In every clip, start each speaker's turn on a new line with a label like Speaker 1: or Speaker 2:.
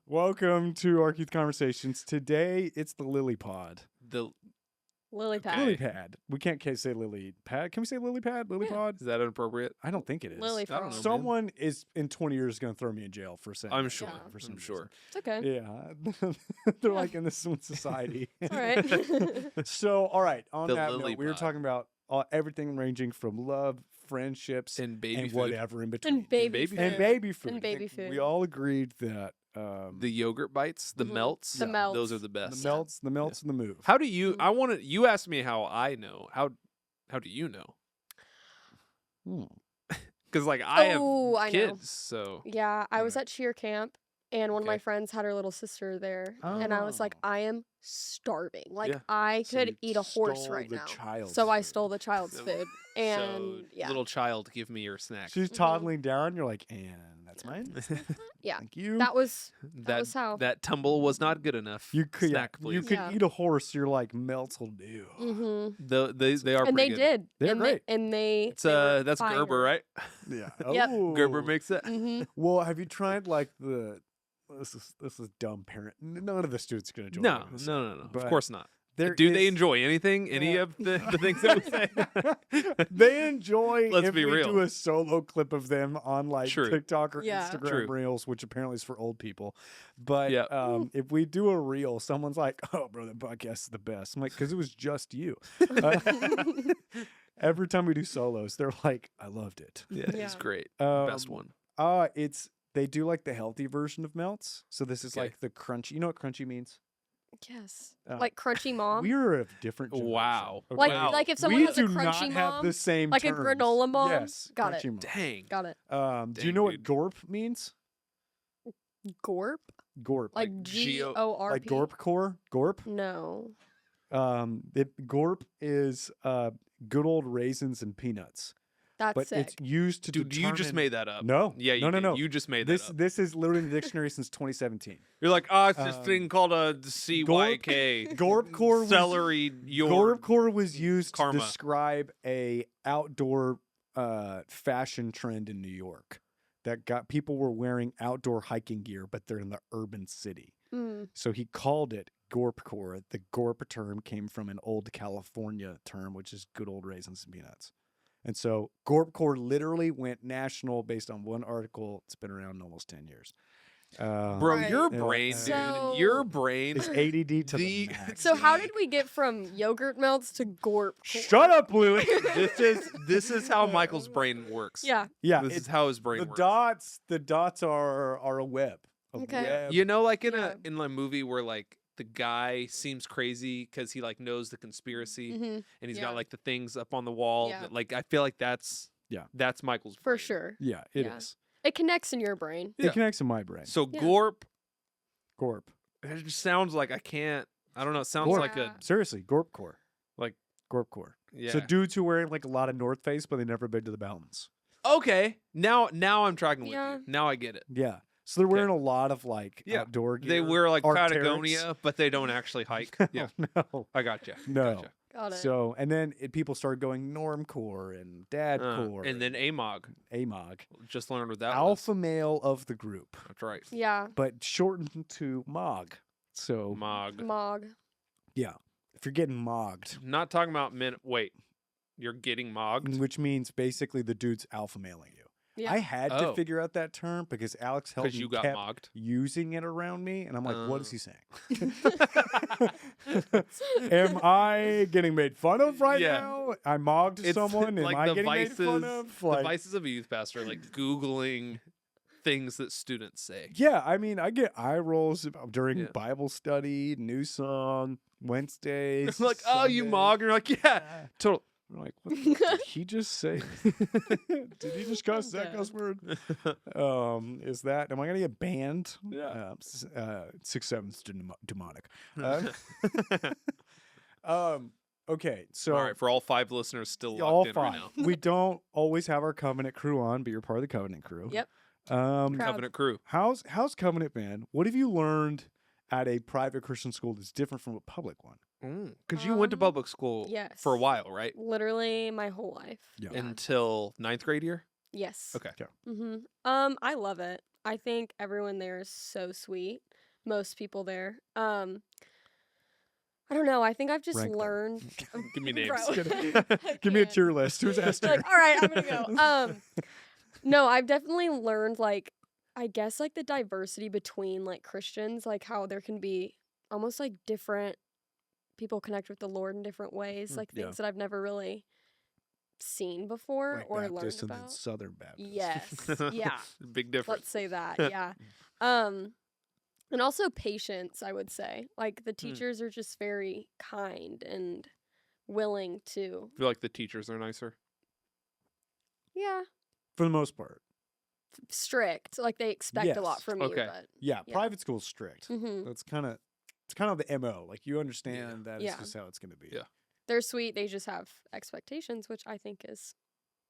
Speaker 1: Welcome to Ark Youth Conversations. Today, it's the Lily Pod.
Speaker 2: The
Speaker 3: Lily pad.
Speaker 1: Lily Pad. We can't say Lily Pad. Can we say Lily Pad? Lily Pod?
Speaker 2: Is that inappropriate?
Speaker 1: I don't think it is.
Speaker 3: Lily
Speaker 2: I don't
Speaker 3: frog.
Speaker 2: know.
Speaker 1: Someone is in 20 years going to throw me in jail for saying
Speaker 2: I'm
Speaker 1: that
Speaker 2: sure.
Speaker 3: Yeah.
Speaker 1: for some
Speaker 2: I'm
Speaker 1: reason.
Speaker 2: sure.
Speaker 3: It's okay.
Speaker 1: Yeah. They're like in this one society.
Speaker 3: It's all right.
Speaker 1: So, all right. On
Speaker 2: The
Speaker 1: that
Speaker 2: Lily
Speaker 1: note, we were
Speaker 2: Pod.
Speaker 1: talking about everything ranging from love, friendships,
Speaker 2: And baby
Speaker 1: and
Speaker 2: food.
Speaker 1: whatever in between.
Speaker 3: and baby
Speaker 2: baby
Speaker 3: food.
Speaker 1: And baby food.
Speaker 3: And
Speaker 1: I
Speaker 3: baby
Speaker 1: think
Speaker 3: food.
Speaker 1: We all agreed that
Speaker 2: The yogurt bites, the
Speaker 3: Mhm.
Speaker 2: melts.
Speaker 3: The melts.
Speaker 2: Those are the best.
Speaker 1: the melts, and the move.
Speaker 2: How do you?
Speaker 3: Mhm.
Speaker 2: I want to. You asked me how I know. How do you know? Because like I
Speaker 3: Oh, I
Speaker 2: have
Speaker 3: know.
Speaker 2: kids, so
Speaker 3: Yeah, I was
Speaker 1: Right.
Speaker 3: at cheer camp, and one of my
Speaker 2: Okay.
Speaker 3: friends had her little sister there, and I was like,
Speaker 1: Oh.
Speaker 3: I am starving. Like,
Speaker 2: Yeah.
Speaker 3: I
Speaker 1: So
Speaker 3: could
Speaker 1: you
Speaker 3: eat a horse
Speaker 1: stole
Speaker 3: right
Speaker 1: the
Speaker 3: now.
Speaker 1: child's
Speaker 3: So I
Speaker 1: food.
Speaker 3: stole the child's
Speaker 2: So-
Speaker 3: food,
Speaker 2: so
Speaker 3: and yeah,
Speaker 2: little child, give me your snack.
Speaker 1: She's
Speaker 3: Mhm.
Speaker 1: toddling down. You're like, and that's mine.
Speaker 3: yeah.
Speaker 1: Thank you.
Speaker 3: That was
Speaker 2: that
Speaker 3: was how.
Speaker 2: that tumble was not good enough.
Speaker 1: you could,
Speaker 2: snack,
Speaker 1: you
Speaker 2: please.
Speaker 1: could
Speaker 3: Yeah.
Speaker 1: eat a horse. You're like, melts will do.
Speaker 3: Mm-hmm.
Speaker 2: They are
Speaker 3: And
Speaker 2: pretty
Speaker 3: they
Speaker 2: good.
Speaker 3: did.
Speaker 1: They're
Speaker 3: and
Speaker 1: great.
Speaker 2: It's
Speaker 3: they were
Speaker 2: that's Gerber,
Speaker 3: fire.
Speaker 2: right?
Speaker 1: Yeah.
Speaker 3: Yep.
Speaker 1: Oh.
Speaker 2: Gerber makes it.
Speaker 3: Mm-hmm.
Speaker 1: Well, have you tried like the? This is dumb parent. None of the students are gonna enjoy.
Speaker 2: No,
Speaker 1: what I'm gonna say.
Speaker 2: no. Of
Speaker 1: But
Speaker 2: course not.
Speaker 1: There
Speaker 2: Do they
Speaker 1: is-
Speaker 2: enjoy anything? Any
Speaker 1: Yeah.
Speaker 2: of the things that we say?
Speaker 1: They enjoy.
Speaker 2: Let's
Speaker 1: if
Speaker 2: be
Speaker 1: we
Speaker 2: real.
Speaker 1: do a solo clip of them on like
Speaker 2: True.
Speaker 1: TikTok or
Speaker 3: Yeah.
Speaker 1: Instagram
Speaker 2: True.
Speaker 1: Reels, which apparently is for old people. But
Speaker 2: Yeah.
Speaker 1: if we do a reel, someone's like, "Oh, bro, that podcast is the best." I'm like, "Because it was just you." Every time we do solos, they're like, "I loved it."
Speaker 2: Yeah,
Speaker 3: Yeah.
Speaker 2: it's great.
Speaker 1: Um,
Speaker 2: Best one.
Speaker 1: They do like the healthy version of melts. So this is
Speaker 2: Okay.
Speaker 1: like the crunchy. You know what crunchy means?
Speaker 3: Yes.
Speaker 1: Uh,
Speaker 3: Like crunchy mom.
Speaker 1: We're of different.
Speaker 2: Wow.
Speaker 1: generation,
Speaker 3: Like
Speaker 1: okay?
Speaker 2: Wow.
Speaker 3: like if someone
Speaker 1: we
Speaker 3: has
Speaker 1: do
Speaker 3: a crunchy
Speaker 1: not
Speaker 3: mom,
Speaker 1: have the same
Speaker 3: like a
Speaker 1: terms.
Speaker 3: granola mom?
Speaker 1: Yes,
Speaker 3: Got it.
Speaker 1: crunchy mom.
Speaker 2: Dang.
Speaker 3: got it.
Speaker 1: Do you
Speaker 2: Dang,
Speaker 1: know what
Speaker 2: dude.
Speaker 1: gorp means?
Speaker 3: Gorp?
Speaker 1: Gorp,
Speaker 3: Like
Speaker 2: G-O-
Speaker 3: GORP?
Speaker 1: like gorp core. Gorp.
Speaker 3: No.
Speaker 1: Gorp is good old raisins and peanuts,
Speaker 3: That's
Speaker 1: but
Speaker 3: sick.
Speaker 1: it's used to
Speaker 2: Dude, you just
Speaker 1: determine-
Speaker 2: made that up.
Speaker 1: No,
Speaker 2: Yeah, you
Speaker 1: no.
Speaker 2: did. You just made
Speaker 1: This
Speaker 2: that up.
Speaker 1: this is literally in the dictionary since 2017.
Speaker 2: You're like, it's this
Speaker 1: um,
Speaker 2: thing called a CYK.
Speaker 1: Gorp core was
Speaker 2: Celery. Your
Speaker 1: Gorp core was used
Speaker 2: karma.
Speaker 1: to describe a outdoor fashion trend in New York that got people were wearing outdoor hiking gear, but they're in the urban city.
Speaker 3: Mm.
Speaker 1: So he called it Gorpcore. The Gorp term came from an old California term, which is good old raisins and peanuts. And so Gorpcore literally went national based on one article. It's been around almost 10 years.
Speaker 2: Bro,
Speaker 3: Right.
Speaker 2: your
Speaker 1: Yeah.
Speaker 2: brain, dude.
Speaker 3: So-
Speaker 2: Your brain.
Speaker 1: It's ADD to the
Speaker 2: The-
Speaker 1: max.
Speaker 3: So how
Speaker 1: dude.
Speaker 3: did we get from yogurt melts to Gorp?
Speaker 1: Shut up, Lily.
Speaker 2: This is how Michael's brain works.
Speaker 3: Yeah.
Speaker 1: Yeah,
Speaker 2: This
Speaker 1: it's,
Speaker 2: is how his brain
Speaker 1: the
Speaker 2: works.
Speaker 1: dots are a web. A
Speaker 3: Okay.
Speaker 1: web.
Speaker 2: You know, like in
Speaker 3: Yeah.
Speaker 2: a movie where like the guy seems crazy because he like knows the conspiracy
Speaker 3: hmm
Speaker 2: and he's
Speaker 3: Yeah.
Speaker 2: got like the things up on the wall.
Speaker 3: Yeah.
Speaker 2: That, like I feel like that's Michael's
Speaker 3: For
Speaker 2: brain.
Speaker 3: sure.
Speaker 1: Yeah, it is.
Speaker 3: Yeah. It connects in your brain.
Speaker 2: Yeah.
Speaker 1: It connects in my brain.
Speaker 2: So
Speaker 3: Yeah.
Speaker 2: Gorp,
Speaker 1: Gorp.
Speaker 2: it just sounds like I can't. I don't know. It sounds
Speaker 1: Gorp.
Speaker 2: like a
Speaker 1: Seriously, Gorpcore.
Speaker 2: Like-
Speaker 1: Gorpcore.
Speaker 2: yeah.
Speaker 1: So dudes who wear like a lot of North Face, but they never been to the mountains.
Speaker 2: Okay, now I'm tracking with
Speaker 3: Yeah.
Speaker 2: you. Now I get it.
Speaker 1: Yeah. So they're
Speaker 2: Okay.
Speaker 1: wearing a lot of like
Speaker 2: Yeah.
Speaker 1: outdoor gear.
Speaker 2: They wear like
Speaker 1: Arc'teryx.
Speaker 2: Patagonia, but they don't actually hike. Yeah,
Speaker 1: no.
Speaker 2: I got you.
Speaker 1: No.
Speaker 2: Gotcha.
Speaker 3: Got it.
Speaker 1: So and then people started going normcore and dadcore
Speaker 2: And then AMOG.
Speaker 1: AMOG.
Speaker 2: Just learned what that was.
Speaker 1: Alpha male of the group,
Speaker 2: That's right.
Speaker 3: yeah.
Speaker 1: but shortened to MOG. So
Speaker 2: Mog.
Speaker 3: Mog.
Speaker 1: yeah, if you're getting mogged,
Speaker 2: Not talking about men. Wait, you're getting mogged?
Speaker 1: which means basically the dude's alpha mailing you.
Speaker 3: Yeah.
Speaker 1: I had to
Speaker 2: Oh.
Speaker 1: figure out that term because Alex
Speaker 2: Because
Speaker 1: Helton
Speaker 2: you got
Speaker 1: kept
Speaker 2: mogged.
Speaker 1: using it around me, and I'm like, what is
Speaker 2: Oh.
Speaker 1: he saying? Am I getting made fun of right
Speaker 2: Yeah.
Speaker 1: now? I mogged
Speaker 2: It's
Speaker 1: someone. Am
Speaker 2: like
Speaker 1: I
Speaker 2: the
Speaker 1: getting
Speaker 2: vices,
Speaker 1: made fun of?
Speaker 2: the vices of a youth pastor, like Googling things that students say.
Speaker 1: Yeah, I mean, I get eye rolls during
Speaker 2: Yeah.
Speaker 1: Bible study, new song, Wednesdays.
Speaker 2: like, oh, you
Speaker 1: Sundays.
Speaker 2: mog. You're like, yeah, total.
Speaker 1: We're like, what did he just say? Did he just cuss that
Speaker 3: Okay.
Speaker 1: cuss word? Is that? Am I gonna get banned?
Speaker 2: Yeah.
Speaker 1: 6/7's demonic. Okay, so
Speaker 2: All right, for all 5 listeners still locked
Speaker 1: all
Speaker 2: in
Speaker 1: five.
Speaker 2: right now.
Speaker 1: We don't always have our Covenant crew on, but you're part of the Covenant crew.
Speaker 3: Yep.
Speaker 1: Um,
Speaker 3: Proud.
Speaker 2: Covenant crew.
Speaker 1: how's Covenant, man? What have you learned at a private Christian school that's different from a public one?
Speaker 2: Because you went to public school
Speaker 3: yes.
Speaker 2: for a while, right?
Speaker 3: Literally my whole life.
Speaker 1: Yeah.
Speaker 2: Until 9th grade year?
Speaker 3: Yes.
Speaker 2: Okay.
Speaker 3: I love it. I think everyone there is so sweet. most people there. I don't know. I think I've just
Speaker 1: Rank them.
Speaker 3: learned.
Speaker 2: Give me names.
Speaker 3: Bro. I
Speaker 1: Give me a
Speaker 3: can't.
Speaker 1: tier list. Who's S tier?
Speaker 3: Like, all right, I'm gonna go. No, I've definitely learned like, I guess like the diversity between like Christians, like how there can be almost like different people connect with the Lord in different ways, like
Speaker 1: Yeah.
Speaker 3: things that I've never really seen before
Speaker 1: Like
Speaker 3: or learned
Speaker 1: Baptist and then
Speaker 3: about.
Speaker 1: Southern Baptist.
Speaker 3: Yes, yeah.
Speaker 2: Big difference.
Speaker 3: Let's say that, yeah. And also patience, I would say. Like the teachers are just very kind and willing to.
Speaker 2: I feel like the teachers are nicer.
Speaker 3: Yeah,
Speaker 1: For the most part.
Speaker 3: strict. Like they expect a lot
Speaker 1: Yes.
Speaker 3: from you.
Speaker 2: Okay.
Speaker 3: But
Speaker 1: Yeah,
Speaker 3: Yeah.
Speaker 1: private school's strict.
Speaker 3: hmm
Speaker 1: It's kind of the MO. Like you understand that
Speaker 3: Yeah.
Speaker 1: it's just how it's going to be.
Speaker 2: Yeah.
Speaker 3: they're sweet. They just have expectations, which I think is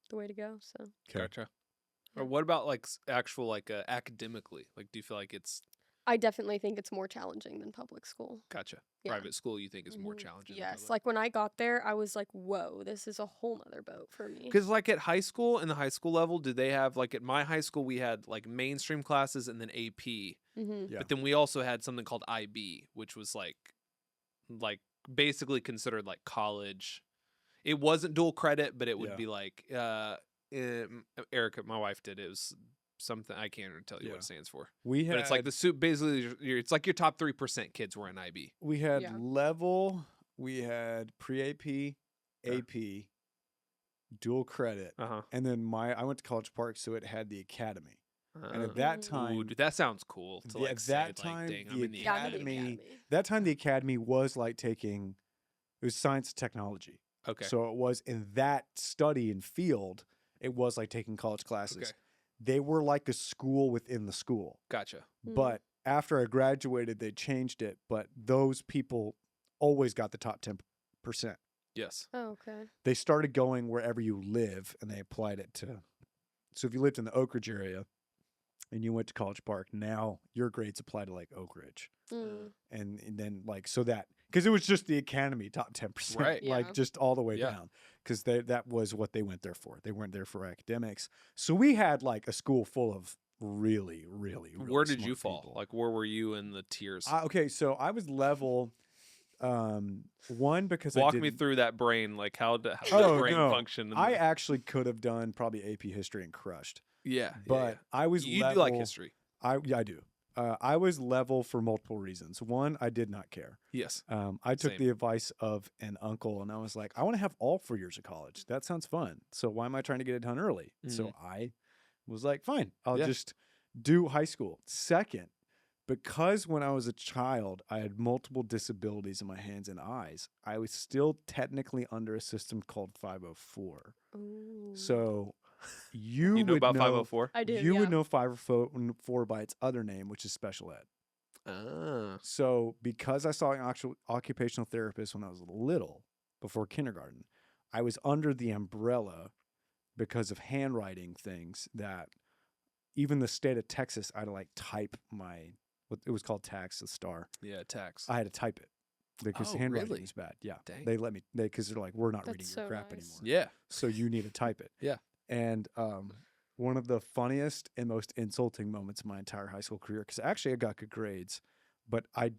Speaker 3: the way to go. So
Speaker 1: Okay.
Speaker 2: Gotcha.
Speaker 3: Yeah.
Speaker 2: Or what about like actual like academically? Like, do you feel like it's
Speaker 3: I definitely think it's more challenging than public school.
Speaker 2: gotcha?
Speaker 3: Yeah.
Speaker 2: Private school you think is more
Speaker 3: Mhm.
Speaker 2: challenging? than
Speaker 3: Yes,
Speaker 2: public?
Speaker 3: like when I got there, I was like, "Whoa, this is a whole nother boat for me."
Speaker 2: Because like at high school, in the high school level, did they have like at my high school we had like mainstream classes and then AP,
Speaker 3: hmm
Speaker 1: Yeah.
Speaker 2: but then we also had something called IB, which was like basically considered like college. It wasn't dual credit, but it would
Speaker 1: Yeah.
Speaker 2: be like Erica, my wife did. It was something I can't even tell you what
Speaker 1: Yeah.
Speaker 2: it stands for.
Speaker 1: We had
Speaker 2: But it's like the soup. Basically, it's like your top 3% kids were in IB.
Speaker 1: we had
Speaker 3: Yeah.
Speaker 1: level, we had pre-AP,
Speaker 2: Okay.
Speaker 1: AP, dual credit.
Speaker 2: Uh
Speaker 1: And then I went to College Park, so it had the academy.
Speaker 2: huh.
Speaker 1: And at that
Speaker 3: Mm.
Speaker 1: time,
Speaker 2: Ooh, dude, that sounds cool. To
Speaker 1: Yeah,
Speaker 2: like
Speaker 1: at
Speaker 2: say,
Speaker 1: that
Speaker 2: like,
Speaker 1: time,
Speaker 2: dang, I'm
Speaker 1: the
Speaker 2: in the
Speaker 3: Yeah, the
Speaker 1: academy-
Speaker 3: academy.
Speaker 1: that time the academy was like it was science and technology.
Speaker 2: Okay.
Speaker 1: So it was in that study and field, it was like taking college classes.
Speaker 2: Okay.
Speaker 1: They were like a school within the school.
Speaker 2: Gotcha.
Speaker 3: Mhm.
Speaker 1: But after I graduated, they changed it. But those people always got the top 10%.
Speaker 2: Yes.
Speaker 3: Oh, okay.
Speaker 1: They started going wherever you live and they applied it to. So if you lived in the Oak Ridge area and you went to College Park, now your grades apply to like Oak Ridge.
Speaker 3: Mm.
Speaker 1: And then like, so that, because it was just the academy top 10%,
Speaker 2: Right.
Speaker 1: like
Speaker 3: Yeah.
Speaker 1: just all the way
Speaker 2: Yeah.
Speaker 1: down. Because that was what they went there for. They weren't there for academics. So we had like a school full of really, really, really
Speaker 2: Where did you
Speaker 1: smart
Speaker 2: fall?
Speaker 1: people.
Speaker 2: Like, where were you in the tiers?
Speaker 1: Okay, so I was level one because
Speaker 2: Walk
Speaker 1: I
Speaker 2: me
Speaker 1: didn't,
Speaker 2: through that brain. Like, how does
Speaker 1: Oh,
Speaker 2: the brain
Speaker 1: no.
Speaker 2: function?
Speaker 1: I actually could have done probably AP history and crushed,
Speaker 2: yeah.
Speaker 1: but I was
Speaker 2: you
Speaker 1: level.
Speaker 2: do like history.
Speaker 1: I do. I was level for multiple reasons. One, I did not care.
Speaker 2: Yes.
Speaker 1: I took
Speaker 2: Same.
Speaker 1: the advice of an uncle, and I was like, I want to have all 4 years of college. That sounds fun. So why am I trying to get it done early? So I was like, fine, I'll
Speaker 2: Yeah.
Speaker 1: just do high school. Second, because when I was a child, I had multiple disabilities in my hands and eyes, I was still technically under a system called 504.
Speaker 3: Ooh.
Speaker 1: So you
Speaker 2: You know
Speaker 1: would
Speaker 2: about
Speaker 1: know
Speaker 2: 504?
Speaker 3: I do.
Speaker 1: you
Speaker 3: yeah.
Speaker 1: would know 504 by its other name, which is special ed.
Speaker 2: Ah.
Speaker 1: So because I saw an actual occupational therapist when I was little, before kindergarten, I was under the umbrella because of handwriting things that even the state of Texas, I had to like type it was called tax, the star.
Speaker 2: Yeah, tax.
Speaker 1: I had to type it because
Speaker 2: Oh,
Speaker 1: handwriting
Speaker 2: really?
Speaker 1: was bad. Yeah.
Speaker 2: Dang.
Speaker 1: They let me, because they're like, we're not reading
Speaker 3: That's
Speaker 1: your
Speaker 3: so
Speaker 1: crap
Speaker 3: nice.
Speaker 1: anymore.
Speaker 2: Yeah.
Speaker 1: So you need to type it.
Speaker 2: Yeah.
Speaker 1: And one of the funniest and most insulting moments of my entire high school career, because actually I got good grades, but I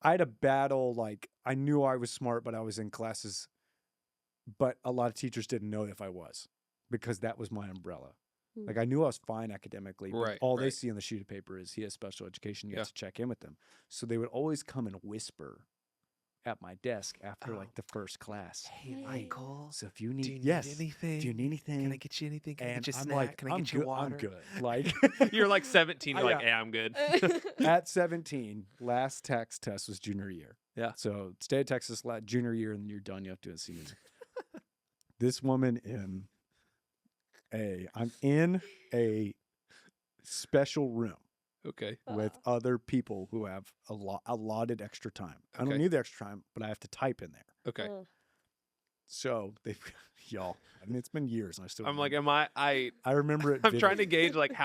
Speaker 1: had a battle. Like I knew I was smart, but I was in classes, but a lot of teachers didn't know if I was, because that was my umbrella.
Speaker 3: Hmm.
Speaker 1: Like I knew I was fine academically, but
Speaker 2: Right,
Speaker 1: all they
Speaker 2: right.
Speaker 1: see on the sheet of paper is he has special education. You
Speaker 2: Yeah.
Speaker 1: have to check in with them. So they would always come and whisper at my desk after
Speaker 2: Oh.
Speaker 1: like the first class.
Speaker 2: Hey,
Speaker 3: Hey.
Speaker 2: Michael.
Speaker 1: So if you need,
Speaker 2: Do you
Speaker 1: yes,
Speaker 2: need anything?
Speaker 1: do you need anything?
Speaker 2: Can I get you anything? Can I
Speaker 1: and
Speaker 2: get you a
Speaker 1: I'm
Speaker 2: snack?
Speaker 1: like,
Speaker 2: Can I
Speaker 1: I'm
Speaker 2: get you
Speaker 1: good.
Speaker 2: water?
Speaker 1: I'm good. Like
Speaker 2: You're like 17. You're like,
Speaker 1: Yeah.
Speaker 2: hey, I'm good.
Speaker 1: at 17, last tax test was junior year.
Speaker 2: Yeah.
Speaker 1: So state of Texas junior year, and then you're done. You have to do a senior year. This woman I'm in a special room
Speaker 2: Okay.
Speaker 1: with other people who have allotted extra time. I don't
Speaker 2: Okay.
Speaker 1: need the extra time, but I have to type in there.
Speaker 2: Okay.
Speaker 1: So they, y'all, I mean, it's been years, and I still.
Speaker 2: I'm like,
Speaker 1: remember-
Speaker 2: I
Speaker 1: remember it.
Speaker 2: I'm trying to
Speaker 1: vividly.
Speaker 2: gauge like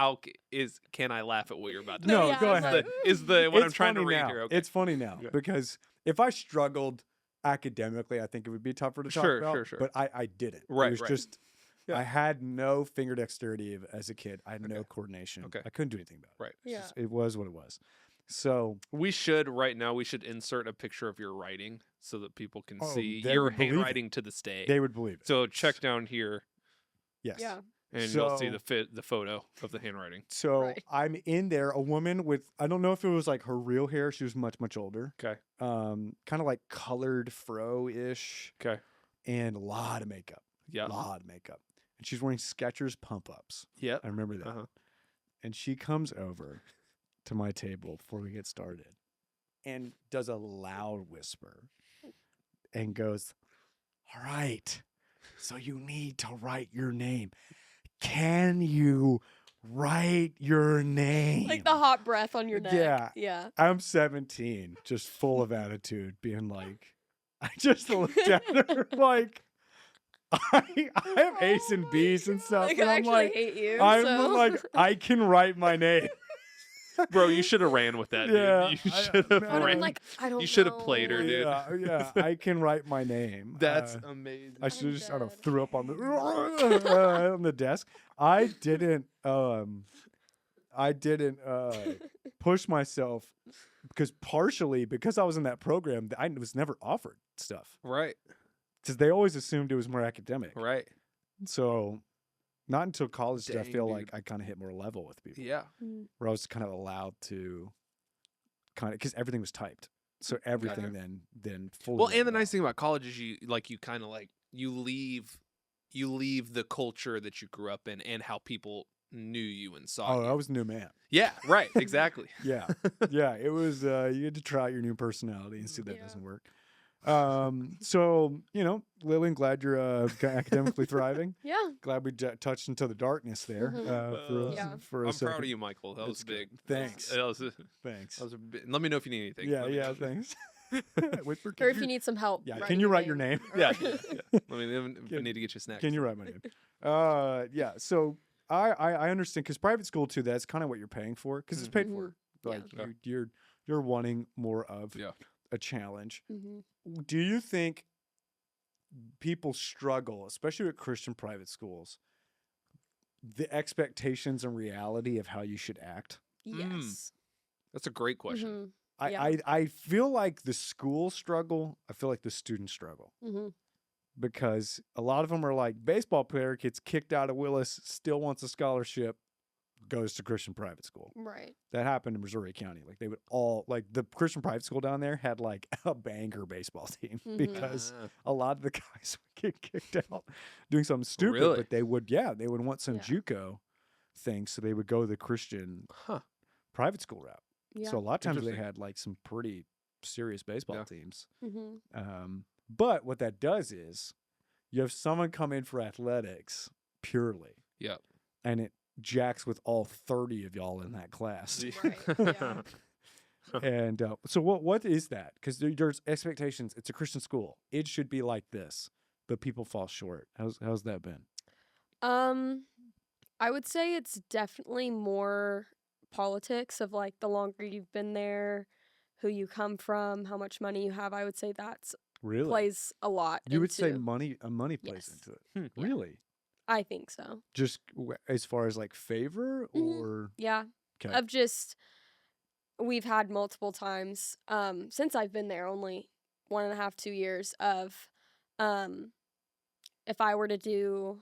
Speaker 2: can I laugh at what you're about to
Speaker 1: No,
Speaker 2: do?
Speaker 3: Yeah,
Speaker 1: go
Speaker 3: I was
Speaker 1: ahead.
Speaker 3: like,
Speaker 2: Is the what I'm
Speaker 1: It's
Speaker 2: trying to
Speaker 1: funny
Speaker 2: read
Speaker 1: now.
Speaker 2: here? Okay.
Speaker 1: It's funny now
Speaker 2: Okay.
Speaker 1: because if I struggled academically, I think it would be tougher to talk
Speaker 2: Sure,
Speaker 1: about.
Speaker 2: sure.
Speaker 1: But I didn't.
Speaker 2: Right,
Speaker 1: It was
Speaker 2: right.
Speaker 1: just
Speaker 2: Yeah.
Speaker 1: I had no finger dexterity as a kid. I had no
Speaker 2: Okay.
Speaker 1: coordination.
Speaker 2: Okay.
Speaker 1: I couldn't do anything about it.
Speaker 2: Right.
Speaker 1: It's
Speaker 3: Yeah.
Speaker 1: just- it was what it was. So
Speaker 2: We should insert a picture of your writing so that people can
Speaker 1: Oh,
Speaker 2: see
Speaker 1: they
Speaker 2: your
Speaker 1: would believe it.
Speaker 2: handwriting to this day.
Speaker 1: they would believe it.
Speaker 2: So check down here
Speaker 1: Yes.
Speaker 3: Yeah.
Speaker 2: and you'll see
Speaker 1: So-
Speaker 2: the photo of the handwriting.
Speaker 1: So
Speaker 3: Right.
Speaker 1: I'm in there, a woman with, I don't know if it was like her real hair. She was much, much older.
Speaker 2: Okay.
Speaker 1: Kind of like colored fro-ish
Speaker 2: Okay.
Speaker 1: and a lot of makeup.
Speaker 2: Yeah.
Speaker 1: A lot of makeup. And she's wearing Skechers pump ups.
Speaker 2: Yep.
Speaker 1: I remember that.
Speaker 2: Uh-huh.
Speaker 1: And she comes over to my table before we get started and does a loud whisper and goes, "All right, so you need to write your name. Can you write your name?"
Speaker 3: Like the hot breath on your neck.
Speaker 1: Yeah.
Speaker 3: Yeah.
Speaker 1: I'm 17, just full of attitude, being like, I just looked at her like, I have A's and B's and stuff.
Speaker 3: Like,
Speaker 1: and
Speaker 3: I
Speaker 1: I'm
Speaker 3: actually
Speaker 1: like,
Speaker 3: hate you.
Speaker 1: I'm
Speaker 3: so.
Speaker 1: like, I can write my name.
Speaker 2: Bro, you should have ran with that,
Speaker 1: Yeah,
Speaker 2: dude. You
Speaker 1: I-
Speaker 2: should have
Speaker 1: man,
Speaker 3: But
Speaker 2: ran.
Speaker 3: I'm like, I don't
Speaker 2: You should have played her,
Speaker 3: know.
Speaker 2: dude.
Speaker 1: Yeah, I can write my name.
Speaker 2: That's
Speaker 1: Uh,
Speaker 2: amazing.
Speaker 1: I should have just, I don't know,
Speaker 3: dead.
Speaker 1: threw up on the on the desk. I didn't push myself because I was in that program, I was never offered stuff
Speaker 2: Right.
Speaker 1: because they always assumed it was more academic.
Speaker 2: Right.
Speaker 1: So not until college did I
Speaker 2: Dang,
Speaker 1: feel
Speaker 2: dude.
Speaker 1: like I kind of hit more level with people
Speaker 2: Yeah.
Speaker 3: Mm.
Speaker 1: where I was kind of allowed to because everything was typed. So everything then fully.
Speaker 2: Well, and the
Speaker 1: written
Speaker 2: nice
Speaker 1: out.
Speaker 2: thing about college is you kind of like you leave the culture that you grew up in and how people knew you and saw
Speaker 1: Oh,
Speaker 2: you.
Speaker 1: I was a new man.
Speaker 2: Yeah, right, exactly.
Speaker 1: Yeah. Yeah. It was, you had to try out your new personality and see if that
Speaker 3: Yeah.
Speaker 1: doesn't work. So, Lillian, glad you're academically thriving.
Speaker 3: Yeah.
Speaker 1: Glad we touched into the darkness there
Speaker 3: Mhm. Yeah.
Speaker 1: for a
Speaker 2: I'm
Speaker 1: second.
Speaker 2: proud of you, Michael. That was
Speaker 1: That's good.
Speaker 2: big.
Speaker 1: Thanks.
Speaker 2: That was,
Speaker 1: Thanks.
Speaker 2: let me know if you need anything.
Speaker 1: Yeah,
Speaker 2: Let me
Speaker 1: yeah,
Speaker 2: know.
Speaker 1: thanks. Whisper,
Speaker 3: Or if you need some help.
Speaker 1: yeah, can
Speaker 3: writing
Speaker 1: you
Speaker 3: your
Speaker 1: write your name?
Speaker 2: Yeah, yeah, yeah. Let me know if I
Speaker 1: Can-
Speaker 2: need to get you snacks.
Speaker 1: Can you write my name? Yeah. So I understand because private school too. That's kind of what you're paying for because it's paid for.
Speaker 3: Yeah.
Speaker 1: Like
Speaker 2: Yeah.
Speaker 1: you're wanting more of
Speaker 2: Yeah.
Speaker 1: a challenge.
Speaker 3: Mhm.
Speaker 1: Do you think people struggle, especially with Christian private schools, the expectations and reality of how you should act?
Speaker 3: Yes.
Speaker 2: That's a great question.
Speaker 3: Mhm.
Speaker 1: I,
Speaker 3: Yeah.
Speaker 1: I feel like the school struggle. I feel like the students struggle
Speaker 3: Mhm.
Speaker 1: because a lot of them are like baseball player gets kicked out of Willis, still wants a scholarship, goes to Christian private school.
Speaker 3: Right.
Speaker 1: That happened in Missouri County. Like they would all like the Christian private school down there had like a banger baseball team
Speaker 3: Mhm.
Speaker 1: because
Speaker 2: Ah.
Speaker 1: a lot of the guys would get kicked out doing something stupid,
Speaker 2: Really?
Speaker 1: but they would want some
Speaker 3: Yeah.
Speaker 1: JUCO thing, so they would go the Christian
Speaker 2: Huh.
Speaker 1: private school route.
Speaker 3: Yeah.
Speaker 1: So a lot of times they
Speaker 2: Interesting.
Speaker 1: had like some pretty serious baseball
Speaker 2: Yeah.
Speaker 1: teams.
Speaker 3: Mhm.
Speaker 1: But what that does is you have someone come in for athletics purely,
Speaker 2: Yep.
Speaker 1: and it jacks with all 30 of y'all in that class.
Speaker 3: Right, yeah.
Speaker 1: And so what is that? Because there's expectations. It's a Christian school. It should be like this, but people fall short. How's that been?
Speaker 3: I would say it's definitely more politics of like the longer you've been there, who you come from, how much money you have. I would say that's
Speaker 1: Really?
Speaker 3: plays a lot.
Speaker 1: You would say
Speaker 3: into-
Speaker 1: money plays
Speaker 3: Yes.
Speaker 1: into it.
Speaker 2: Hmm.
Speaker 3: Yeah.
Speaker 1: Really?
Speaker 3: I think so.
Speaker 1: Just as far as like favor
Speaker 3: Mhm.
Speaker 1: or
Speaker 3: Yeah.
Speaker 1: okay.
Speaker 3: Of just we've had multiple times since I've been there, only 1.5, 2 years of if I were to do,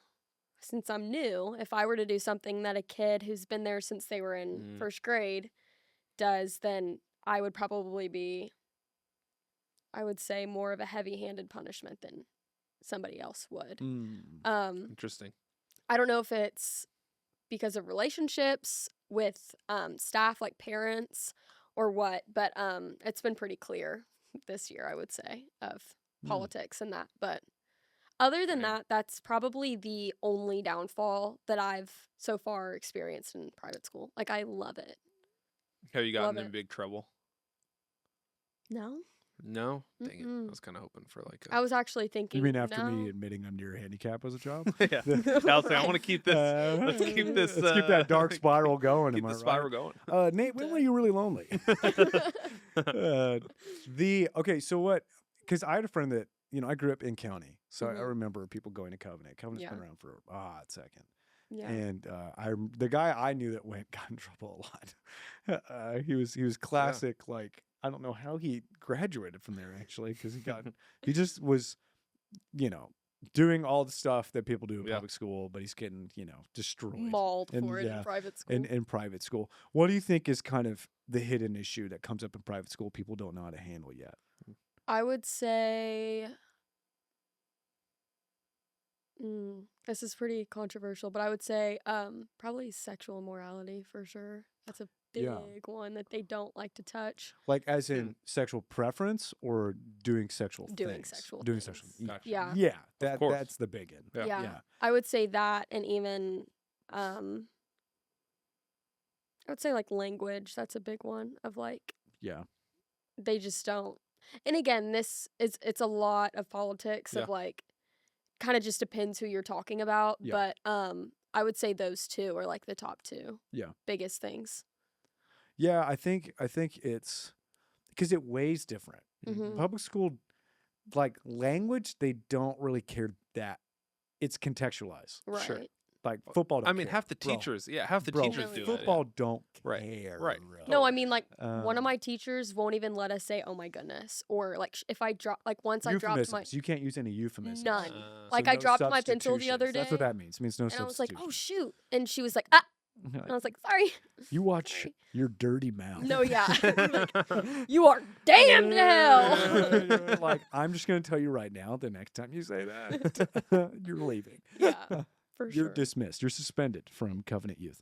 Speaker 3: since I'm new, if I were to do something that a kid who's been there since they were in
Speaker 2: Mm.
Speaker 3: first grade does, then I would probably be, I would say, more of a heavy-handed punishment than somebody else would.
Speaker 1: Mm.
Speaker 2: Interesting.
Speaker 3: I don't know if it's because of relationships with staff, like parents, or what, but it's been pretty clear this year, I would say, of
Speaker 1: Mm.
Speaker 3: politics and that. But other than
Speaker 2: Okay.
Speaker 3: that, that's probably the only downfall that I've so far experienced in private school. Like, I love it.
Speaker 2: Have you gotten
Speaker 3: Love
Speaker 2: in
Speaker 3: it.
Speaker 2: big trouble?
Speaker 3: No?
Speaker 2: No? Dang it. I
Speaker 3: Mm-mm.
Speaker 2: was kind of hoping for like
Speaker 3: I was actually thinking,
Speaker 1: You mean after
Speaker 3: no.
Speaker 1: me admitting under your handicap as a child?
Speaker 2: yeah. I was saying, I want to keep this. Let's keep this.
Speaker 1: Let's keep that dark spiral going.
Speaker 2: Keep
Speaker 1: am I
Speaker 2: the spiral
Speaker 1: right?
Speaker 2: going.
Speaker 1: Nate, when were you really lonely? Okay, so what? Because I had a friend that I grew up in county, so I
Speaker 3: Mhm.
Speaker 1: remember people going to Covenant. Covenant's been
Speaker 3: Yeah.
Speaker 1: around for a hot second,
Speaker 3: Yeah.
Speaker 1: And the guy I knew that went got in trouble a lot. He was classic. Like, I don't know how he graduated from there actually, because he just was, doing all the stuff that people do in public school, but he's getting destroyed,
Speaker 3: Mauled for it in private school.
Speaker 1: in private school. What do you think is kind of the hidden issue that comes up in private school people don't know how to handle yet?
Speaker 3: I would say, this is pretty controversial, but I would say probably sexual immorality for sure. That's a big one that they don't like to touch.
Speaker 1: Like, as in sexual preference or doing sexual
Speaker 3: Doing
Speaker 1: things?
Speaker 3: sexual
Speaker 1: Doing
Speaker 3: things.
Speaker 1: sexual.
Speaker 2: Gotcha.
Speaker 3: Yeah.
Speaker 1: Yeah,
Speaker 2: Of course.
Speaker 1: that's the big one.
Speaker 3: Yeah. I would say that, and even I would say like language. That's a big one of like
Speaker 1: Yeah.
Speaker 3: they just don't. And again, it's a lot of politics of like kind of just depends who you're talking about, but I would say those two are like the top two biggest things.
Speaker 1: Yeah, I think it's because it weighs different.
Speaker 3: Mhm.
Speaker 1: Public school, like language, they don't really care that it's contextualized.
Speaker 3: Right.
Speaker 2: Sure.
Speaker 1: Like football, don't
Speaker 2: I mean,
Speaker 1: care.
Speaker 2: half the
Speaker 1: Bro,
Speaker 2: teachers, half the
Speaker 1: bro,
Speaker 2: teachers do it.
Speaker 1: football don't
Speaker 2: Right,
Speaker 1: care.
Speaker 2: right.
Speaker 1: bro.
Speaker 3: No, I mean like one of
Speaker 1: Um,
Speaker 3: my teachers won't even let us say "oh my goodness" or like if I drop like once I dropped my
Speaker 1: euphemisms. You can't use any euphemisms.
Speaker 3: none.
Speaker 2: Uh,
Speaker 3: Like
Speaker 1: So
Speaker 3: I
Speaker 1: no
Speaker 3: dropped my pencil the other
Speaker 1: substitutions.
Speaker 3: day.
Speaker 1: That's what that means. It means no
Speaker 3: and I was like, "Oh
Speaker 1: substitutions.
Speaker 3: shoot!" And she was like, "Ah,"
Speaker 1: You're
Speaker 3: and I
Speaker 1: like,
Speaker 3: was like, "Sorry."
Speaker 1: you watch
Speaker 3: Sorry.
Speaker 1: your dirty mouth.
Speaker 3: No, yeah. Like, you are damned to hell.
Speaker 1: Like, I'm just gonna tell you right now. The next time you say that, you're leaving.
Speaker 3: Yeah, for
Speaker 1: You're
Speaker 3: sure.
Speaker 1: dismissed. You're suspended from Covenant Youth.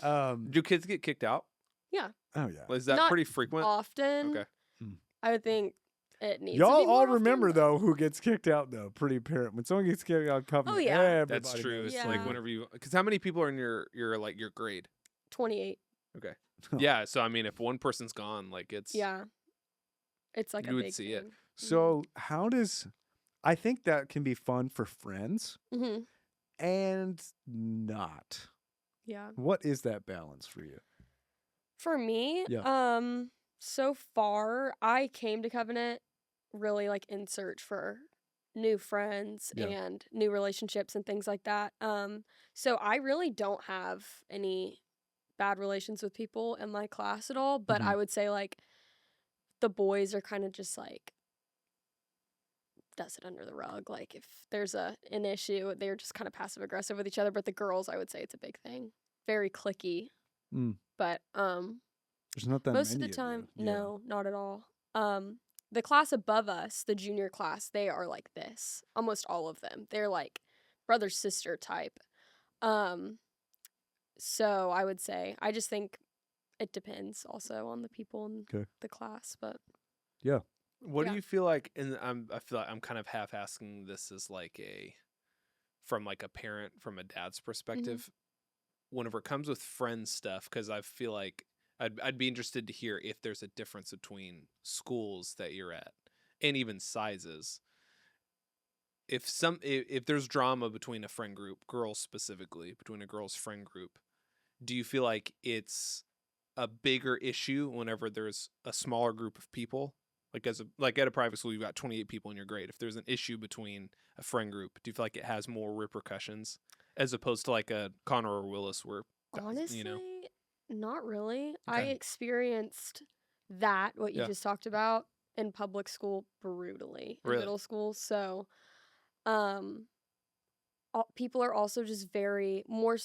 Speaker 3: Right.
Speaker 2: Do kids get kicked out?
Speaker 1: Oh yeah.
Speaker 2: Is that
Speaker 3: Not
Speaker 2: pretty frequent?
Speaker 3: Often,
Speaker 2: Okay.
Speaker 3: I would think it needs to be
Speaker 1: Y'all
Speaker 3: more
Speaker 1: all
Speaker 3: often,
Speaker 1: remember
Speaker 3: but-
Speaker 1: though who gets kicked out though. Pretty apparent. When someone gets kicked out of Covenant,
Speaker 3: yeah.
Speaker 1: everybody
Speaker 2: That's true.
Speaker 1: knows.
Speaker 2: It's like
Speaker 3: Yeah.
Speaker 2: whenever you, because how many people are in your grade?
Speaker 3: 28.
Speaker 2: Okay.
Speaker 1: Huh.
Speaker 2: Yeah. So I mean, if one person's gone, like it's
Speaker 3: Yeah. It's like
Speaker 2: You
Speaker 3: a
Speaker 2: would
Speaker 3: big
Speaker 2: see it.
Speaker 3: thing.
Speaker 1: So how does? I think that can be fun for friends
Speaker 3: Mm-hmm.
Speaker 1: and not.
Speaker 3: Yeah.
Speaker 1: What is that balance for you?
Speaker 3: For me,
Speaker 1: Yeah.
Speaker 3: so far I came to Covenant really like in search for new friends
Speaker 1: Yeah.
Speaker 3: and new relationships and things like that. So I really don't have any bad relations with people in my class at all, but
Speaker 1: Mhm.
Speaker 3: I would say like the boys are kind of just like does it under the rug. Like if there's an issue, they're just kind of passive aggressive with each other, but the girls I would say it's a big thing. Very cliquey.
Speaker 1: Mm.
Speaker 3: But
Speaker 1: There's not that
Speaker 3: most of
Speaker 1: many
Speaker 3: the time,
Speaker 1: you.
Speaker 3: no, not at all. The class above us, the junior class, they are like this. Almost all of them. They're like brother sister type. So I would say I just think it depends also on the people in
Speaker 1: Okay.
Speaker 3: the class, but
Speaker 2: What do
Speaker 3: Yeah.
Speaker 2: you feel like? And I feel like I'm kind of half asking this as like from like a parent, from a dad's perspective. Whenever it comes with friends stuff, because I feel like I'd be interested to hear if there's a difference between schools that you're at and even sizes. If there's drama between a friend group, girls specifically, between a girls' friend group, do you feel like it's a bigger issue whenever there's a smaller group of people? Like at a private school, you've got 28 people in your grade. If there's an issue between a friend group, do you feel like it has more repercussions as opposed to like a Connor or Willis where
Speaker 3: honestly, not really. I
Speaker 2: Okay.
Speaker 3: experienced that, what you
Speaker 2: Yeah.
Speaker 3: just talked about, in public school brutally in
Speaker 2: Really?
Speaker 3: middle school. So, people are also just very more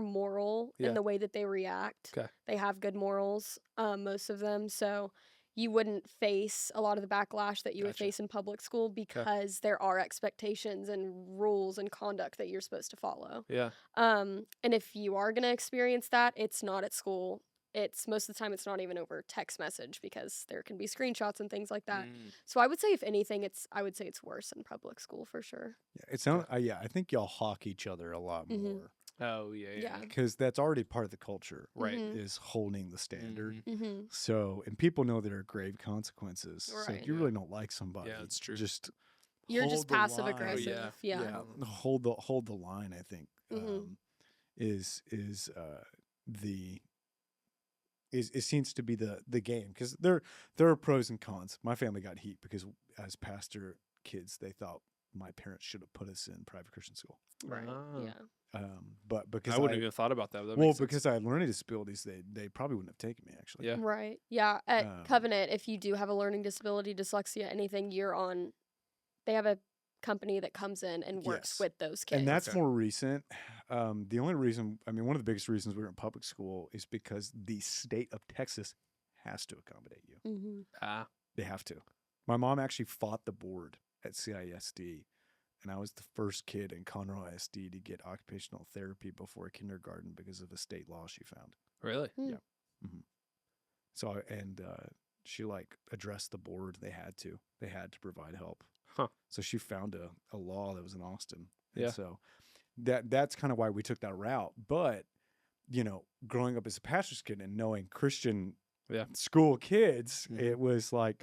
Speaker 3: moral
Speaker 2: Yeah.
Speaker 3: in the way that they react.
Speaker 2: Okay.
Speaker 3: They have good morals, most of them. So you wouldn't face a lot of the backlash that you would
Speaker 2: Gotcha.
Speaker 3: face in public school because there are expectations and rules and conduct that you're supposed to follow.
Speaker 2: Yeah.
Speaker 3: And if you are going to experience that, it's not at school. It's most of the time it's not even over text message because there can be screenshots and things like that. So I would say if anything, I would say it's worse in public school for sure.
Speaker 1: Yeah, it sounds. Yeah, I think y'all hawk each other a lot
Speaker 3: Mhm.
Speaker 1: more
Speaker 2: Oh yeah.
Speaker 3: Yeah.
Speaker 1: because that's already part of the culture.
Speaker 2: Right.
Speaker 3: Mhm.
Speaker 1: Is holding the standard.
Speaker 3: Mm-hmm.
Speaker 1: So, and people know there are grave consequences. So
Speaker 3: Right.
Speaker 1: if you really don't like somebody,
Speaker 2: that's true.
Speaker 1: Just
Speaker 3: You're
Speaker 1: hold
Speaker 3: just
Speaker 1: the
Speaker 3: passive
Speaker 1: line.
Speaker 3: aggressive.
Speaker 2: yeah.
Speaker 3: Yeah.
Speaker 1: Hold the line. I think
Speaker 3: Mhm.
Speaker 1: it seems to be the game because there are pros and cons. My family got heat because as pastor kids they thought my parents should have put us in private Christian school.
Speaker 3: Right.
Speaker 2: Ah.
Speaker 3: Yeah.
Speaker 1: But because
Speaker 2: I wouldn't have even thought about that. But that
Speaker 1: well,
Speaker 2: makes sense.
Speaker 1: because I had learning disabilities, they probably wouldn't have taken me actually.
Speaker 2: Yeah.
Speaker 3: Right. Yeah. At
Speaker 1: Um,
Speaker 3: Covenant, if you do have a learning disability, dyslexia, anything, you're on. They have a company that comes in and works
Speaker 1: Yes.
Speaker 3: with those kids.
Speaker 1: And that's
Speaker 2: Okay.
Speaker 1: more recent. The only reason, I mean, one of the biggest reasons we were in public school is because the state of Texas has to accommodate you.
Speaker 3: Mm-hmm.
Speaker 2: Ah.
Speaker 1: They have to. My mom actually fought the board at CISD, and I was the first kid in Conroe ISD to get occupational therapy before kindergarten because of a state law she found.
Speaker 2: Really?
Speaker 3: Hmm.
Speaker 1: Yeah. Mm-hmm. So, she like addressed the board. They had to provide help.
Speaker 2: Huh.
Speaker 1: So she found a law that was in Austin. And
Speaker 2: Yeah.
Speaker 1: so that's kind of why we took that route. But, growing up as a pastor's kid and knowing Christian
Speaker 2: Yeah.
Speaker 1: school kids,
Speaker 2: Mhm.
Speaker 1: it was like,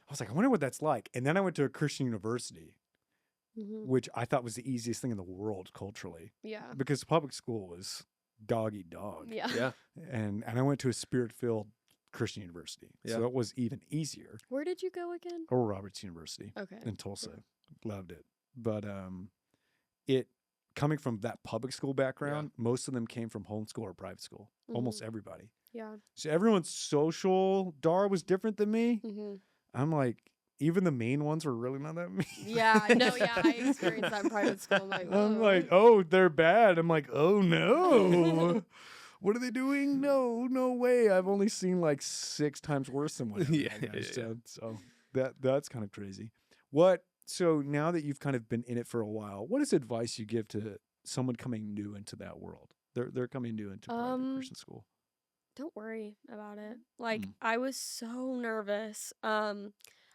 Speaker 1: I was like, I wonder what that's like. And then I went to a Christian university,
Speaker 3: Mm-hmm.
Speaker 1: which I thought was the easiest thing in the world culturally,
Speaker 3: Yeah.
Speaker 1: because public school was dog eat dog.
Speaker 3: Yeah.
Speaker 2: Yeah.
Speaker 1: And I went to a spirit-filled Christian university.
Speaker 2: Yeah.
Speaker 1: So it was even easier.
Speaker 3: Where did you go again?
Speaker 1: Oral Roberts University
Speaker 3: Okay.
Speaker 1: in Tulsa. Loved it. But it coming from that public school background, most of them came from homeschool or private school. Almost everybody.
Speaker 3: Yeah.
Speaker 1: So everyone's social dar was different than me.
Speaker 3: Mm-hmm.
Speaker 1: I'm like, even the main ones were really not that mean.
Speaker 3: Yeah. No. Yeah. I experienced that in private school. I'm like,
Speaker 1: I'm
Speaker 3: whoa.
Speaker 1: like, oh, they're bad. I'm like, oh no. What are they doing? No way. I've only seen like 6 times worse than what
Speaker 2: Yeah,
Speaker 1: that guy
Speaker 2: yeah.
Speaker 1: said. So that's kind of crazy. So now that you've kind of been in it for a while, what is advice you give to someone coming new into that world? They're coming new into private Christian school.
Speaker 3: Don't worry about it. Like,
Speaker 1: Mm.
Speaker 3: I was so nervous. I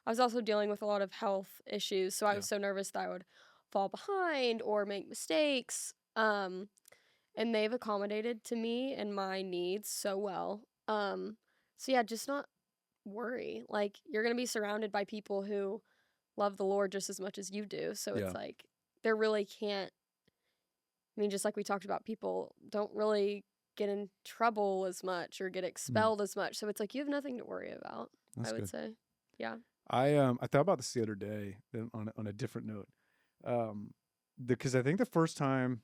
Speaker 3: was also dealing with a lot of health issues, so I was so nervous that I would fall behind or make mistakes. And they've accommodated to me and my needs so well. So yeah, just not worry. Like, you're gonna be surrounded by people who love the Lord just as much as you do. So
Speaker 1: Yeah.
Speaker 3: it's like there really can't. I mean, just like we talked about, people don't really get in trouble as much or get expelled as much. So it's like you have nothing to worry about.
Speaker 1: That's
Speaker 3: I would
Speaker 1: good.
Speaker 3: say, yeah.
Speaker 1: I thought about this the other day on a different note, because I think the first time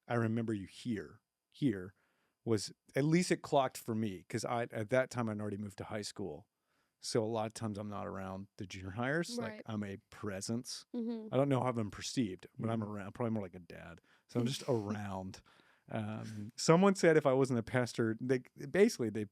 Speaker 1: I remember you here was, at least it clocked for me, because at that time I'd already moved to high school, so a lot of times I'm not around the junior hires. Like,
Speaker 3: Right.
Speaker 1: I'm a presence.
Speaker 3: Mm-hmm.
Speaker 1: I don't know how I'm perceived, but I'm around. Probably more like a dad. So I'm just around. Someone said if I wasn't a pastor, they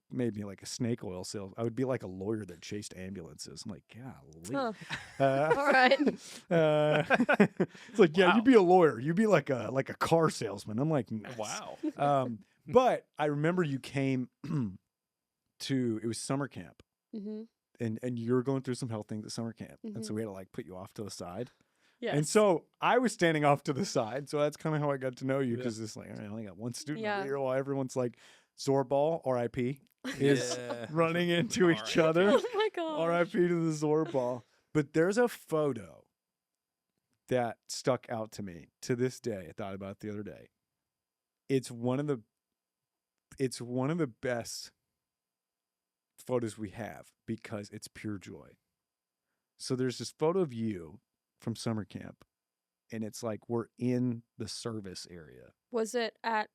Speaker 1: made me like a snake oil salesman. I would be like a lawyer that chased ambulances. I'm like, golly.
Speaker 3: Huh. All right.
Speaker 1: It's like, yeah,
Speaker 2: Wow.
Speaker 1: you'd be a lawyer. You'd be like a car salesman. I'm like, nice.
Speaker 2: Wow.
Speaker 1: But I remember you came it was summer camp,
Speaker 3: Mm-hmm.
Speaker 1: and you were going through some health things at summer camp, and so
Speaker 3: Mhm.
Speaker 1: we had to like put you off to the side.
Speaker 3: Yes.
Speaker 1: And so I was standing off to the side. So that's kind of how I got to know you,
Speaker 2: Yeah.
Speaker 1: because it's like, all right, I only got one student
Speaker 3: Yeah.
Speaker 1: over here, while everyone's like, Zorball, RIP, is
Speaker 2: Yeah.
Speaker 1: running into each
Speaker 2: R.I.P.
Speaker 1: other.
Speaker 3: Oh my god.
Speaker 1: RIP to the Zorball. But there's a photo that stuck out to me to this day. I thought about it the other day. It's one of the best photos we have, because it's pure joy. So there's this photo of you from summer camp, and it's like we're in the service area.
Speaker 3: Was it at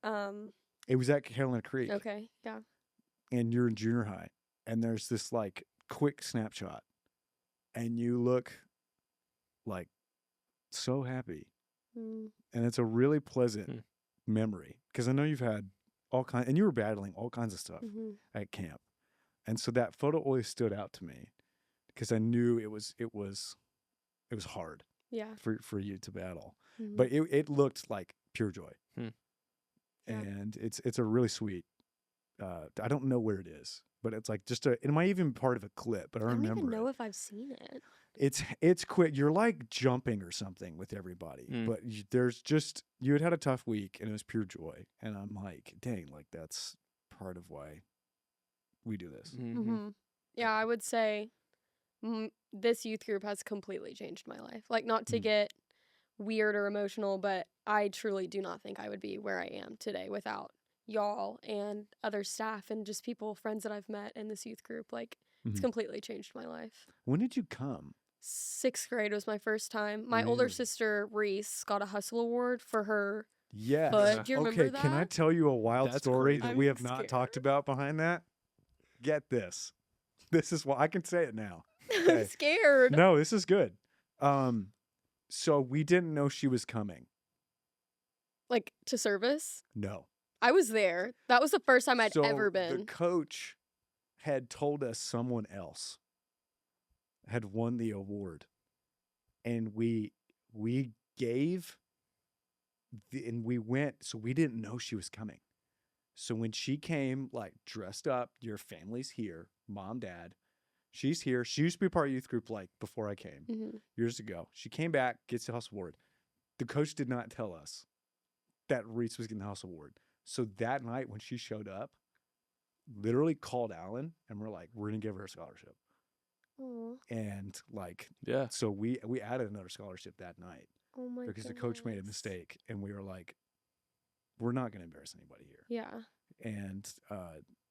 Speaker 1: It was at Carolina Creek,
Speaker 3: Okay, yeah.
Speaker 1: and you're in junior high, and there's this like quick snapshot, and you look like so happy,
Speaker 3: Mm.
Speaker 1: and it's a really pleasant
Speaker 2: Hmm.
Speaker 1: memory, because I know you've had all kinds, and you were battling all kinds of stuff
Speaker 3: Mm-hmm.
Speaker 1: at camp, and so that photo always stood out to me, because I knew it was hard
Speaker 3: Yeah.
Speaker 1: for you to battle,
Speaker 3: Mhm.
Speaker 1: but it looked like pure joy.
Speaker 2: Hmm.
Speaker 3: Yeah.
Speaker 1: And it's a really sweet. I don't know where it is, but it's like it might even be part of a clip, but I
Speaker 3: I don't
Speaker 1: remember
Speaker 3: even know
Speaker 1: it.
Speaker 3: if I've seen it.
Speaker 1: It's quick. You're like jumping or something with everybody,
Speaker 2: Mm.
Speaker 1: but you had a tough week, and it was pure joy. And I'm like, dang, like that's part of why we do this.
Speaker 2: Mhm.
Speaker 3: Mm-hmm. Yeah, I would say this youth group has completely changed my life. Like, not to
Speaker 1: Mm.
Speaker 3: get weird or emotional, but I truly do not think I would be where I am today without y'all and other staff and just friends that I've met in this youth group. Like, it's
Speaker 1: Mhm.
Speaker 3: completely changed my life.
Speaker 1: When did you come?
Speaker 3: 6th grade was my first time. My older
Speaker 1: Really?
Speaker 3: sister, Reese, got a Hustle Award for her
Speaker 1: Yes.
Speaker 3: But do you remember
Speaker 1: okay, can I
Speaker 3: that?
Speaker 1: tell you a wild
Speaker 2: That's
Speaker 1: story
Speaker 2: crazy.
Speaker 1: that we
Speaker 3: I'm
Speaker 1: have not
Speaker 3: scared.
Speaker 1: talked about behind that? Get this. This is what I can say it now.
Speaker 3: I'm
Speaker 1: Okay.
Speaker 3: scared.
Speaker 1: No, this is good. So we didn't know she was coming.
Speaker 3: Like to service?
Speaker 1: No.
Speaker 3: I was there. That was the first time I'd
Speaker 1: So
Speaker 3: ever
Speaker 1: the
Speaker 3: been.
Speaker 1: coach had told us someone else had won the award, and we gave and we went. So we didn't know she was coming. So when she came, like dressed up, your family's here, mom, dad, she's here. She used to be part of youth group like before I came
Speaker 3: Mhm.
Speaker 1: years ago. She came back, gets the house award. The coach did not tell us that Reese was getting the house award. So that night when she showed up, literally called Alan and we're like, we're gonna give her a scholarship.
Speaker 3: Aw.
Speaker 1: And like,
Speaker 2: Yeah.
Speaker 1: so we added another scholarship that night
Speaker 3: Oh my
Speaker 1: because the coach made a
Speaker 3: goodness.
Speaker 1: mistake and we were like, we're not gonna embarrass anybody here.
Speaker 3: Yeah.
Speaker 1: And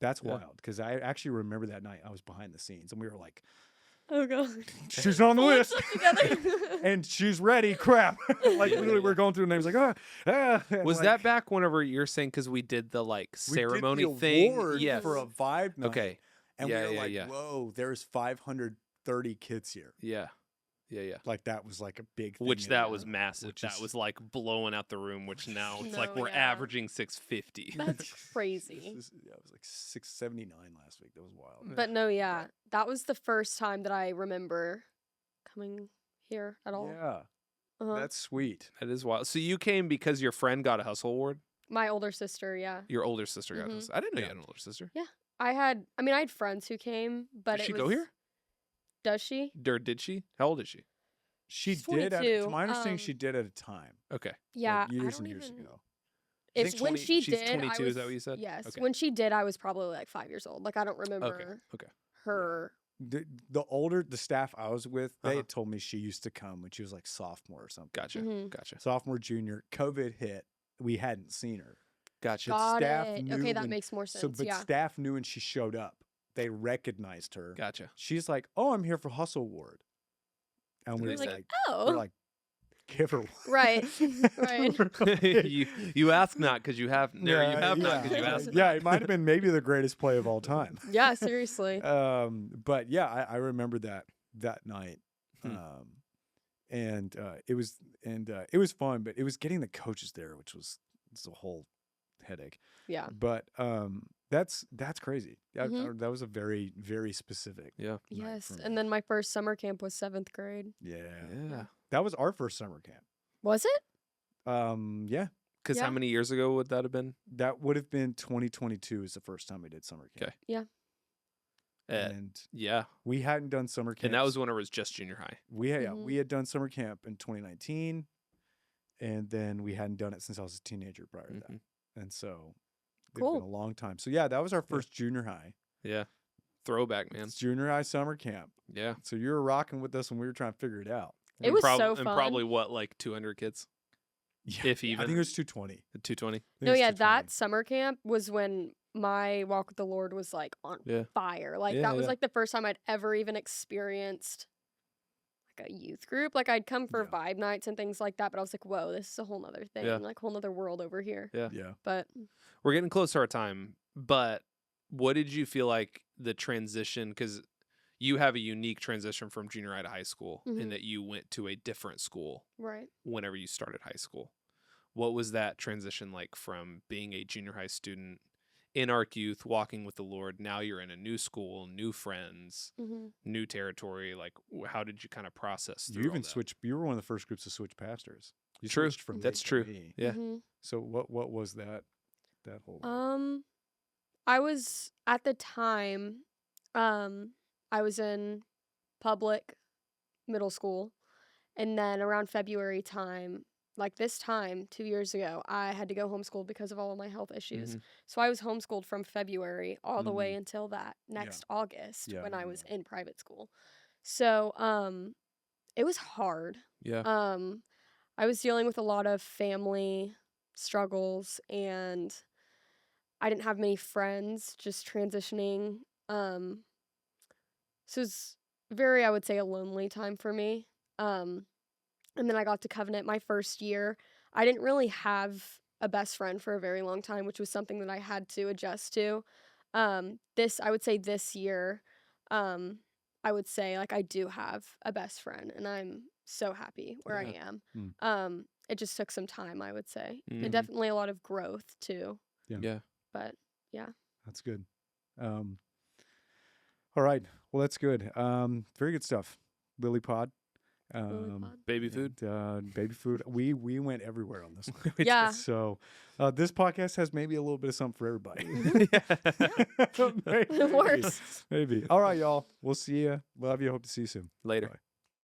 Speaker 1: that's
Speaker 2: Yeah.
Speaker 1: wild because I actually remember that night I was behind the scenes and we were like,
Speaker 3: Oh god.
Speaker 1: she's on the
Speaker 3: Pulling
Speaker 1: list
Speaker 3: stuff together.
Speaker 1: and she's ready. Crap. Like
Speaker 2: Yeah,
Speaker 1: literally we're going through the names like, and
Speaker 2: Was
Speaker 1: like,
Speaker 2: that back whenever you're saying because we did the like
Speaker 1: we did the
Speaker 2: ceremony thing?
Speaker 1: award
Speaker 2: Yes.
Speaker 1: for a vibe night.
Speaker 2: Okay.
Speaker 1: And
Speaker 2: Yeah,
Speaker 1: we were
Speaker 2: yeah,
Speaker 1: like,
Speaker 2: yeah.
Speaker 1: whoa, there's 530 kids here.
Speaker 2: Yeah. Yeah.
Speaker 1: Like that was like a big thing.
Speaker 2: Which
Speaker 1: in
Speaker 2: that
Speaker 1: there,
Speaker 2: was massive.
Speaker 1: which
Speaker 2: That
Speaker 1: is-
Speaker 2: was like blowing out the room. Which now it's like
Speaker 3: No,
Speaker 2: we're
Speaker 3: yeah.
Speaker 2: averaging 650.
Speaker 3: That's crazy.
Speaker 1: Yeah, it was like 679 last week. That was wild.
Speaker 3: But no, yeah. That was the first time that I remember coming here at all.
Speaker 1: Yeah,
Speaker 3: Uh-huh.
Speaker 1: that's sweet.
Speaker 2: That is wild. So you came because your friend got a hustle award.
Speaker 3: My older sister, yeah.
Speaker 2: Your older sister got a
Speaker 3: Mhm.
Speaker 2: hustle. I didn't know
Speaker 1: Yeah.
Speaker 2: you had an older sister.
Speaker 3: I had friends who came, but
Speaker 2: Does
Speaker 3: it
Speaker 2: she
Speaker 3: was,
Speaker 2: go here?
Speaker 3: Does she?
Speaker 2: Or did she? How old is she?
Speaker 1: She
Speaker 3: She's
Speaker 1: did. To
Speaker 3: 22,
Speaker 1: my understanding, she did at a time.
Speaker 2: Okay.
Speaker 3: Yeah,
Speaker 1: like years
Speaker 3: I
Speaker 1: and
Speaker 3: don't
Speaker 1: years
Speaker 3: even.
Speaker 1: ago.
Speaker 2: I
Speaker 3: If
Speaker 2: think
Speaker 3: when
Speaker 2: 20
Speaker 3: she
Speaker 2: she's
Speaker 3: did, I
Speaker 2: 22,
Speaker 3: was,
Speaker 2: is that what you said?
Speaker 3: Yes.
Speaker 2: Okay.
Speaker 3: When she did, I was probably like 5 years old. Like I don't remember
Speaker 2: Okay.
Speaker 3: her.
Speaker 1: The staff I was with, they
Speaker 2: Uh-huh.
Speaker 1: had told me she used to come when she was like sophomore or something.
Speaker 2: Gotcha.
Speaker 3: Mhm.
Speaker 2: Gotcha.
Speaker 1: Sophomore, junior, COVID hit. We hadn't seen her.
Speaker 2: Gotcha.
Speaker 3: Got
Speaker 1: staff
Speaker 3: it.
Speaker 1: knew
Speaker 3: Okay, that
Speaker 1: when-
Speaker 3: makes more
Speaker 1: So,
Speaker 3: sense.
Speaker 1: but
Speaker 3: Yeah.
Speaker 1: staff knew when she showed up. They recognized her.
Speaker 2: Gotcha.
Speaker 1: She's like, "Oh, I'm here for Hustle Award," and
Speaker 2: And
Speaker 1: we
Speaker 2: they
Speaker 1: were
Speaker 2: said-
Speaker 1: like,
Speaker 3: Oh.
Speaker 1: we're like, "Give her one."
Speaker 3: Right. Right.
Speaker 1: We're like,
Speaker 2: you ask not because you have. No, you have not because you
Speaker 3: yeah.
Speaker 2: ask.
Speaker 1: Yeah, it might have been maybe the greatest play of all time.
Speaker 3: Yeah. Seriously.
Speaker 1: But yeah, I remember that night.
Speaker 2: Hmm.
Speaker 1: It was fun, but it was getting the coaches there, which was a whole headache.
Speaker 3: Yeah.
Speaker 1: But that's crazy.
Speaker 3: Mhm.
Speaker 1: That was a very, very specific.
Speaker 2: Yeah.
Speaker 1: night
Speaker 3: Yes.
Speaker 1: for me.
Speaker 3: And then my first summer camp was 7th grade.
Speaker 1: Yeah,
Speaker 2: Yeah.
Speaker 1: that was our first summer camp.
Speaker 3: Was it?
Speaker 1: Yeah,
Speaker 2: Because how
Speaker 3: Yeah.
Speaker 2: many years ago would that have been?
Speaker 1: that would have been 2022 is the first time we did summer camp.
Speaker 2: Okay.
Speaker 3: Yeah.
Speaker 1: And
Speaker 2: Yeah.
Speaker 1: we hadn't done summer camp.
Speaker 2: And that was when it was just junior high.
Speaker 1: we
Speaker 3: Mhm.
Speaker 1: had done summer camp in 2019, and then we hadn't done it since I was a teenager prior to that.
Speaker 2: Mhm.
Speaker 1: And so it's
Speaker 3: Cool.
Speaker 1: been a long time. So yeah, that was our first junior high.
Speaker 2: Yeah. Throwback, man.
Speaker 1: It's junior high summer camp.
Speaker 2: Yeah.
Speaker 1: So you were rocking with us when we were trying to figure it out.
Speaker 3: It
Speaker 2: And
Speaker 3: was
Speaker 2: prob-
Speaker 3: so
Speaker 2: And
Speaker 3: fun.
Speaker 2: probably what, like 200 kids?
Speaker 1: Yeah,
Speaker 2: If
Speaker 1: I
Speaker 2: even.
Speaker 1: think it was 220.
Speaker 2: 220?
Speaker 3: No, yeah, that summer camp was when my walk with the Lord was like on
Speaker 2: Yeah.
Speaker 3: fire. Like
Speaker 2: Yeah,
Speaker 3: that was
Speaker 2: yeah.
Speaker 3: like the first time I'd ever even experienced like a youth group. Like I'd come for
Speaker 1: Yeah.
Speaker 3: vibe nights and things like that, but I was like, whoa, this is a whole nother thing,
Speaker 2: Yeah.
Speaker 3: like whole nother world over here.
Speaker 2: Yeah.
Speaker 1: Yeah.
Speaker 3: But
Speaker 2: We're getting close to our time, but what did you feel like the transition? Because you have a unique transition from junior high to high school in
Speaker 3: Mhm.
Speaker 2: that you went to a different school
Speaker 3: right.
Speaker 2: whenever you started high school. What was that transition like from being a junior high student in Ark Youth, walking with the Lord? Now you're in a new school, new friends,
Speaker 3: hmm
Speaker 2: new territory. Like, how did you kind of process through
Speaker 1: You
Speaker 2: all
Speaker 1: even
Speaker 2: that?
Speaker 1: switched. You were one of the first groups to switch pastors. You
Speaker 2: True.
Speaker 1: switched from
Speaker 2: That's
Speaker 1: me to
Speaker 2: true.
Speaker 1: me.
Speaker 2: Yeah.
Speaker 1: So what was that whole?
Speaker 3: I was at the time, I was in public middle school, and then around February time, like this time 2 years ago, I had to go homeschool because of all of my health issues.
Speaker 2: Mhm.
Speaker 3: So I was homeschooled from February all the way until that next August
Speaker 1: Yeah,
Speaker 3: when
Speaker 1: yeah,
Speaker 3: I was
Speaker 1: yeah.
Speaker 3: in private school. So it was hard.
Speaker 2: Yeah.
Speaker 3: I was dealing with a lot of family struggles, and I didn't have many friends just transitioning. So it was very, I would say, a lonely time for me. And then I got to Covenant my first year. I didn't really have a best friend for a very long time, which was something that I had to adjust to. I would say this year, I would say like I do have a best friend, and I'm so happy where I am. It just took some time, I would say, and definitely a lot of growth too.
Speaker 2: Yeah.
Speaker 3: But yeah,
Speaker 1: That's good. All right. Well, that's good. Very good stuff. Lily Pod.
Speaker 3: Lily Pod.
Speaker 2: Baby food.
Speaker 1: Baby food. We went everywhere on this one.
Speaker 3: Yeah.
Speaker 1: So this podcast has maybe a little bit of something for everybody.
Speaker 3: It works.
Speaker 1: Maybe. All right, y'all. We'll see you. Love you. Hope to see you soon.
Speaker 2: Later.
Speaker 1: Bye.